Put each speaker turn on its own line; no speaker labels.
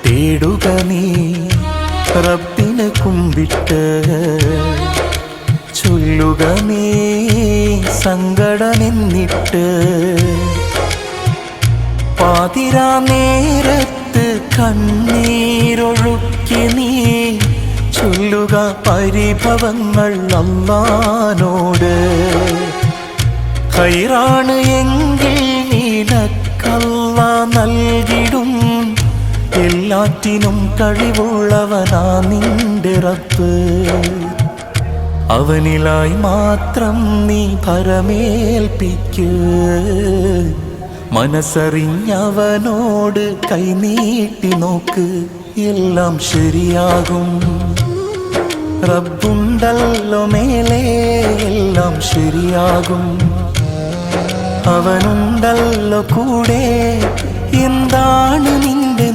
തേടുക നീ റബ്ബിനെ കുമ്പിട്ട്, ചൊല്ലുക നീ സങ്കടമെന്നിട്ട്. പാതിരാ നേരത്ത് കണ്ണീരൊഴുക്കി നീ ചൊല്ലുക പരിഭവങ്ങൾ അല്ലാഹുവോട്. ഖൈറാണ് എങ്കിൽ നിനക്കല്ലാഹ് നൽകിടും, എല്ലാറ്റിനും കഴിവുള്ളവനാ നിന്റെ റബ്ബ്. അവനിലായി മാത്രം നീ ഭരമേൽപ്പിക്ക്, മനസ്സറിഞ്ഞവനോട് കൈനീട്ടി നോക്ക്, എല്ലാം ശരിയാകും. റബ്ബുണ്ടല്ലോ മേലെ, എല്ലാം ശരിയാകും. അവനുണ്ടല്ലോ കൂടെ, എന്താണ് നിന്റെ